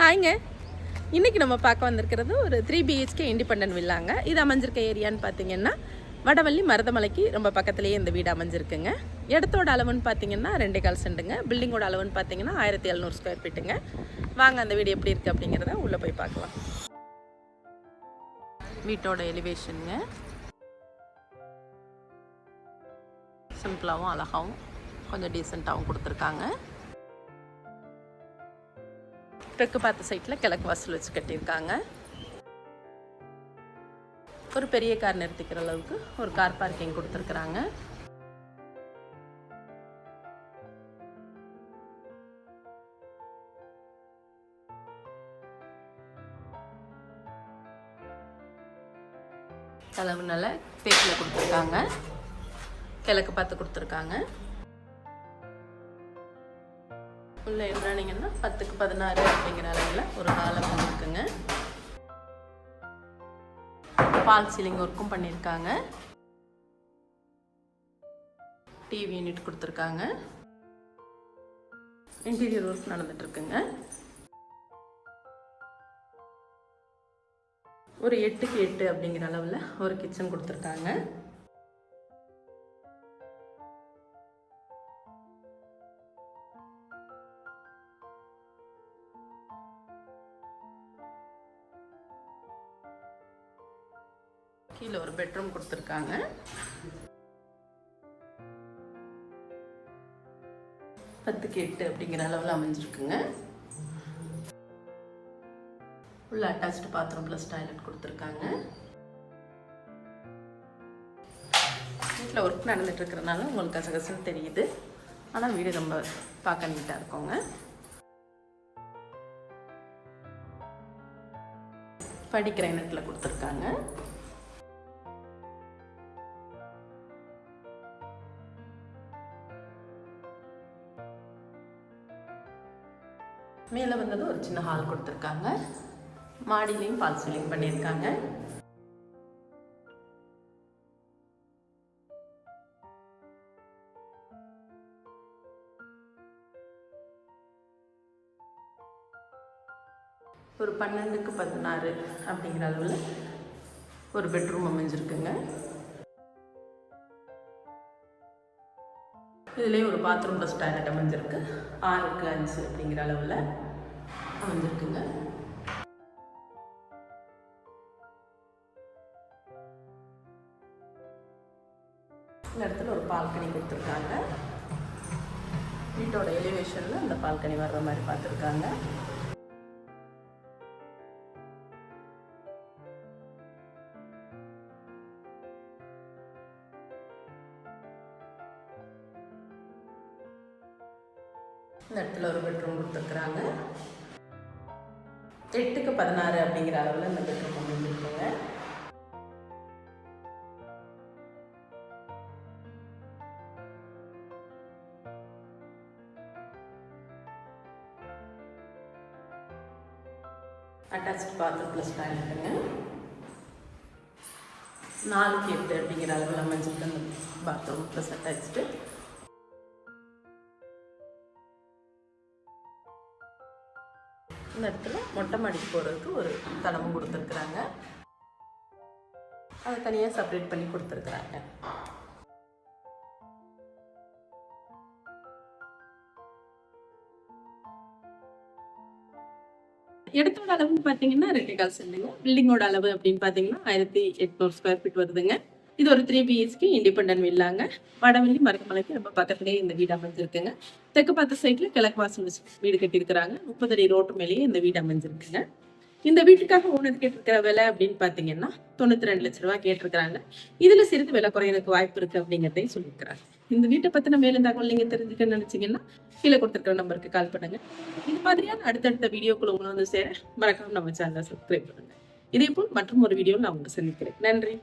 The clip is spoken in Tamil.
ஹாய்ங்க. இன்றைக்கி நம்ம பார்க்க வந்திருக்கிறது ஒரு 3 BHK இண்டிபெண்டன்ட் வில்லாங்க. இது அமைஞ்சிருக்க ஏரியான்னு பார்த்தீங்கன்னா வடவள்ளி மருதமலைக்கு ரொம்ப பக்கத்துலேயே இந்த வீடு அமைஞ்சிருக்குங்க. இடத்தோட அளவுன்னு பார்த்தீங்கன்னா 2.25 சென்ட்டுங்க. பில்டிங்கோட அளவுன்னு பார்த்தீங்கன்னா 1700 ஸ்கொயர் ஃபீட்டுங்க. வாங்க அந்த வீடு எப்படி இருக்குது அப்படிங்கிறத உள்ளே போய் பார்க்கலாம். வீட்டோட எலிவேஷனுங்க சிம்பிளாகவும் அழகாகவும் கொஞ்சம் டீசெண்டாகவும் கொடுத்துருக்காங்க. தெற்கு பார்த்த சைட்டில் கிழக்கு வாசல் வச்சு கட்டியிருக்காங்க. ஒரு பெரிய கார் நிறுத்திக்கிற அளவுக்கு ஒரு கார் பார்க்கிங் கொடுத்துருக்குறாங்க. அளவு நல்ல தேக்கில் கொடுத்துருக்காங்க. கிழக்கு பார்த்து கொடுத்துருக்காங்க. உள்ள என்னன்னா 10க்கு 16 அப்படிங்கிற அளவில் ஒரு ஹால் பண்ணியிருக்குங்க. பால் சீலிங் ஒர்க்கும் பண்ணியிருக்காங்க. டிவி யூனிட் கொடுத்துருக்காங்க. இன்டீரியர் ஒர்க் நடந்துட்டு இருக்குங்க. ஒரு 8க்கு 8 அப்படிங்கிற அளவில் ஒரு கிச்சன் கொடுத்துருக்காங்க. கீழே ஒரு பெட்ரூம் கொடுத்துருக்காங்க. பத்துக்கு 8 அப்படிங்கிற அளவில் அமைஞ்சிருக்குங்க. உள்ள அட்டாச்டு பாத்ரூம் ப்ளஸ் டாய்லெட் கொடுத்துருக்காங்க. வீட்டில் ஒர்க் நடந்துட்டு இருக்கிறதுனால உங்களுக்கு கசகசன்னு தெரியுது. ஆனால் வீடு ரொம்ப பார்க்க நீட்டாக இருக்குங்க. படிக்கிற இனத்தில் கொடுத்துருக்காங்க. மேலே வந்தது ஒரு சின்ன ஹால் கொடுத்துருக்காங்க. மாடியிலையும் பால் சீலிங் பண்ணியிருக்காங்க. ஒரு 12க்கு 16 அப்படிங்கிற அளவில் ஒரு பெட்ரூம் அமைஞ்சிருக்குங்க. இதுலேயே ஒரு பாத்ரூம் ப்ளஸ் டாய்லெட் அமைஞ்சிருக்கு. 6க்கு 5 அப்படிங்கிற அளவில் அமைஞ்சிருக்குங்க. இந்த இடத்துல ஒரு பால்கனி கொடுத்துருக்காங்க. வீட்டோட எலிவேஷனில் அந்த பால்கனி வர்ற மாதிரி பார்த்துருக்காங்க. இந்த இடத்துல ஒரு பெட்ரூம் கொடுத்துருக்குறாங்க. 8க்கு 16 அப்படிங்கிற அளவில் இந்த பெட்ரூம் அமைஞ்சிருக்குங்க. அட்டாச்டு பாத்ரூம் ப்ளஸ் டாய்லெட்டுங்க. 4க்கு 8 அப்படிங்கிற அளவில் அமைஞ்சிருக்கு அந்த பாத்ரூம் ப்ளஸ் அட்டாச்டு. இந்த இடத்துல மொட்டை மாடிக்கு போகிறதுக்கு ஒரு தளமும் கொடுத்துருக்குறாங்க. அதை தனியாக செப்பரேட் பண்ணி கொடுத்துருக்குறாங்க. இடத்தோட அளவுன்னு பார்த்தீங்கன்னா 2.25 சென்ட்டுங்க. பில்டிங்கோட அளவு அப்படின்னு பார்த்தீங்கன்னா 1800 ஸ்கொயர் ஃபீட் வருதுங்க. இது ஒரு 3 BHK இண்டிபெண்டன்ட் வில்லாங்க. வடவள்ளி மருதமலைக்கு ரொம்ப பக்கத்துலேயே இந்த வீடு அமைஞ்சிருக்குங்க. தெற்கு பார்த்த சைடில் கிழக்கு வாசல் வச்சு வீடு கட்டியிருக்கிறாங்க. 30 அடி ரோட்டு மேலேயே இந்த வீடு அமைஞ்சிருக்குங்க. இந்த வீட்டுக்காக ஓனர் கேட்டிருக்கிற விலை அப்படின்னு பார்த்தீங்கன்னா 92 லட்ச ரூபா கேட்டிருக்கிறாங்க. இதில் சிறிது விலை குறையறதுக்கு வாய்ப்பு இருக்குது அப்படிங்கிறதையும் சொல்லியிருக்கிறாங்க. இந்த வீட்டை பற்றின மேலும் தகவல் நீங்கள் தெரிஞ்சுக்க நினச்சிங்கன்னா கீழே கொடுத்துருக்கிற நம்பருக்கு கால் பண்ணுங்கள். இது மாதிரியான அடுத்தடுத்த வீடியோக்கள் உங்களை வந்து சேர மறக்காம நம்ம சேனலை சப்ஸ்கிரைப் பண்ணுங்கள். இதே போல் மற்றும் ஒரு வீடியோவில் நான் உங்களை சந்திக்கிறேன். நன்றி.